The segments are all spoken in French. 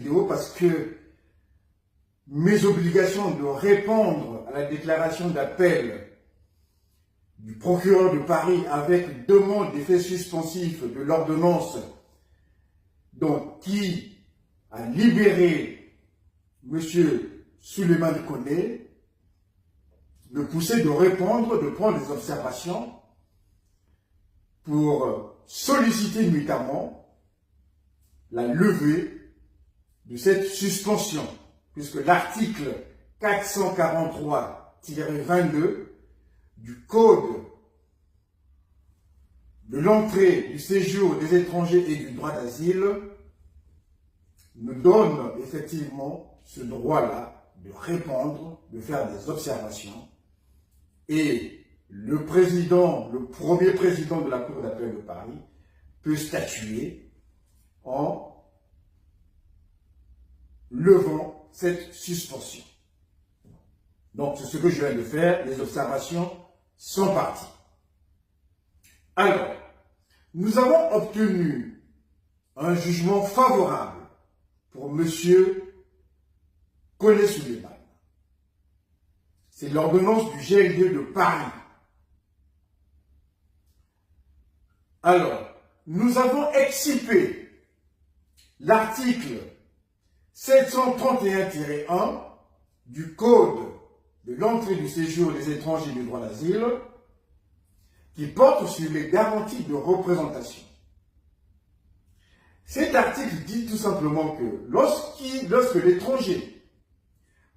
vidéo parce que mes obligations de répondre à la déclaration d'appel du procureur de Paris avec demande d'effet suspensif de l'ordonnance qui a libéré M. Souleymane Koné, me poussait de répondre, de prendre des observations pour solliciter notamment la levée de cette suspension, puisque l'article 443-22 du Code de l'entrée, du séjour des étrangers et du droit d'asile nous donne effectivement ce droit-là de répondre, de faire des observations. Et le premier président de la Cour d'appel de Paris peut statuer en levant cette suspension. Donc, c'est ce que je viens de faire. Les observations sont parties. Alors, nous avons obtenu un jugement favorable pour M. Koné Souleymane. C'est l'ordonnance du GLD de Paris. Alors, nous avons excipé l'article 731-1 du Code de l'entrée du séjour des étrangers du droit d'asile qui porte sur les garanties de représentation. Cet article dit tout simplement que lorsque l'étranger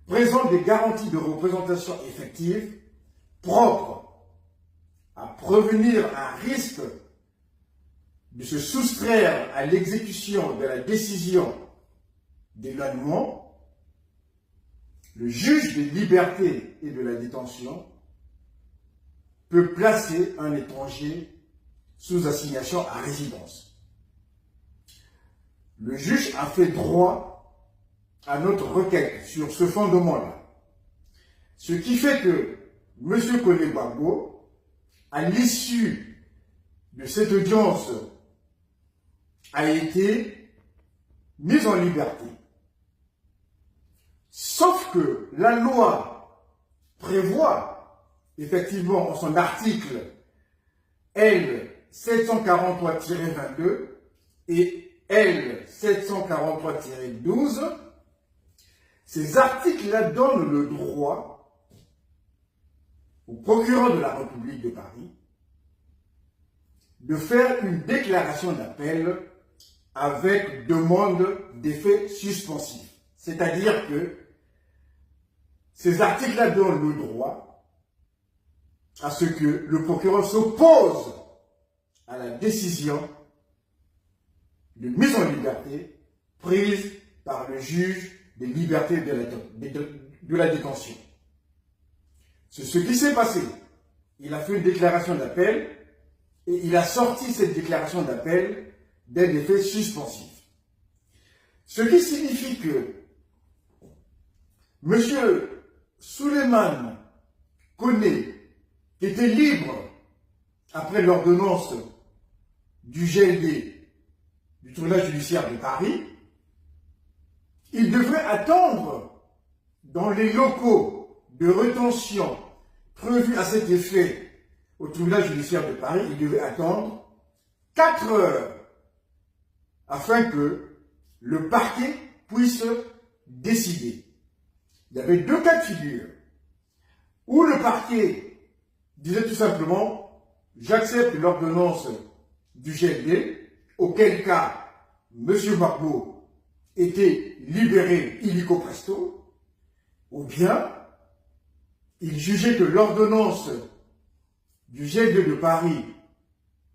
présente des garanties de représentation effective propres à prévenir un risque de se soustraire à l'exécution de la décision d'éloignement, le juge des libertés et de la détention peut placer un étranger sous assignation à résidence. Le juge a fait droit à notre requête sur ce fondement-là. Ce qui fait que M. Koné Gbagbo, à l'issue de cette audience, a été mis en liberté. Sauf que la loi prévoit, effectivement, en son article L 743-22 et L 743-12, ces articles-là donnent le droit au procureur de la République de Paris de faire une déclaration d'appel avec demande d'effet suspensif. C'est-à-dire que ces articles-là donnent le droit à ce que le procureur s'oppose à la décision de mise en liberté prise par le juge des libertés de la détention. C'est ce qui s'est passé. Il a fait une déclaration d'appel et il a sorti cette déclaration d'appel d'un effet suspensif. Ce qui signifie que M. Souleymane Koné, qui était libre après l'ordonnance du GLD, du tribunal judiciaire de Paris, il devrait attendre dans les locaux de rétention prévus à cet effet au tribunal judiciaire de Paris, il devait attendre 4 heures afin que le parquet puisse décider. Il y avait 2 cas de figure où le parquet disait tout simplement « J'accepte l'ordonnance du GLD », auquel cas M. Gbagbo était libéré illico presto, ou bien il jugeait que l'ordonnance du GLD de Paris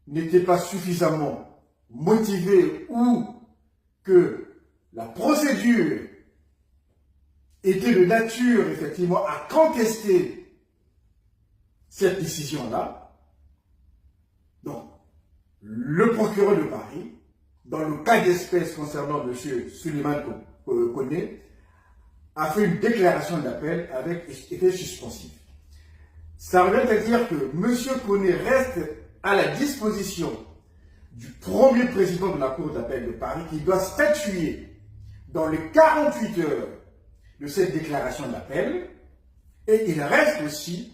n'était pas suffisamment motivée ou que la procédure était de nature, effectivement, à contester cette décision-là. Donc, le procureur de Paris, dans le cas d'espèce concernant M. Souleymane Koné, a fait une déclaration d'appel avec effet suspensif. Ça revient à dire que M. Koné reste à la disposition du premier président de la Cour d'appel de Paris qui doit statuer dans les 48 heures de cette déclaration d'appel, et il reste aussi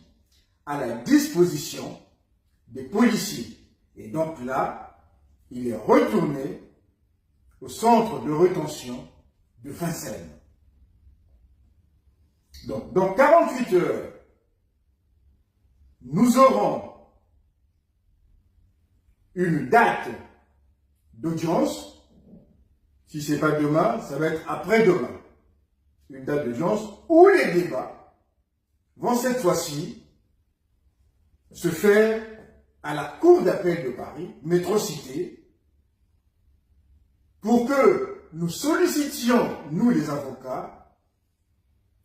à la disposition des policiers. Et donc là, il est retourné au centre de rétention de Vincennes. Donc, dans 48 heures, nous aurons une date d'audience. Si ce n'est pas demain, ça va être après-demain. Une date d'audience où les débats vont cette fois-ci se faire à la Cour d'appel de Paris, Métro Cité, pour que nous sollicitions, nous les avocats,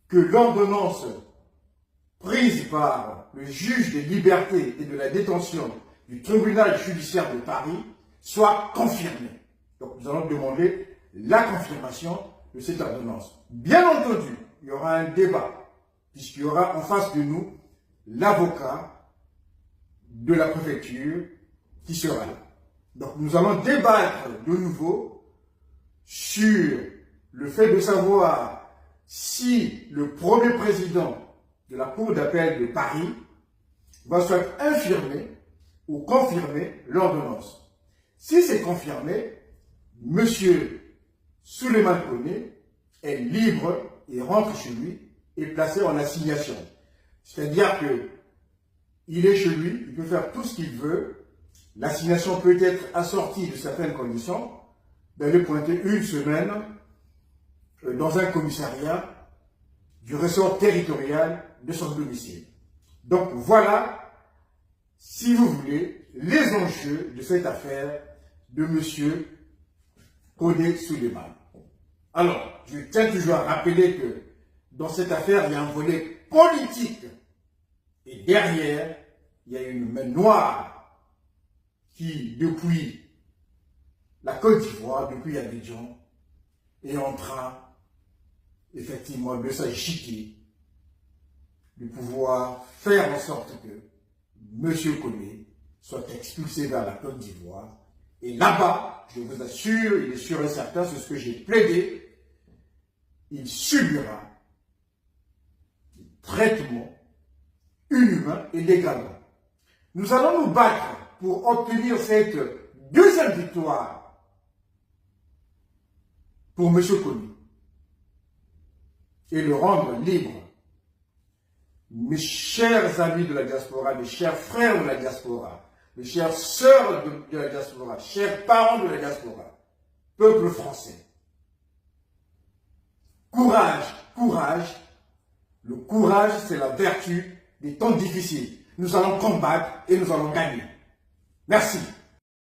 que l'ordonnance prise par le juge des libertés et de la détention du tribunal judiciaire de Paris soit confirmée. Donc nous allons demander la confirmation de cette ordonnance. Bien entendu, il y aura un débat, puisqu'il y aura en face de nous l'avocat de la préfecture qui sera là. Donc nous allons débattre de nouveau sur le fait de savoir si le premier président de la Cour d'appel de Paris va soit infirmer ou confirmer l'ordonnance. Si c'est confirmé, M. Souleymane Koné est libre et rentre chez lui et placé en assignation. C'est-à-dire que il est chez lui, il peut faire tout ce qu'il veut. L'assignation peut être assortie de certaines conditions, d'aller pointer une semaine dans un commissariat du ressort territorial de son domicile. Donc voilà, si vous voulez, les enjeux de cette affaire de M. Koné Souleymane. Alors, je tiens toujours à rappeler que dans cette affaire, il y a un volet politique. Et derrière, il y a une main noire qui, depuis la Côte d'Ivoire, depuis Abidjan, est en train, effectivement, de s'agiter, de pouvoir faire en sorte que M. Koné soit expulsé vers la Côte d'Ivoire. Et là-bas, je vous assure, il est sûr et certain, c'est ce que j'ai plaidé, il subira des traitements inhumains et légalement. Nous allons nous battre pour obtenir cette deuxième victoire pour M. Koné et le rendre libre. Mes chers amis de la diaspora, mes chers frères de la diaspora, mes chères sœurs de la diaspora, chers parents de la diaspora, peuple français, courage, courage. Le courage, c'est la vertu des temps difficiles. Nous allons combattre et nous allons gagner. Merci.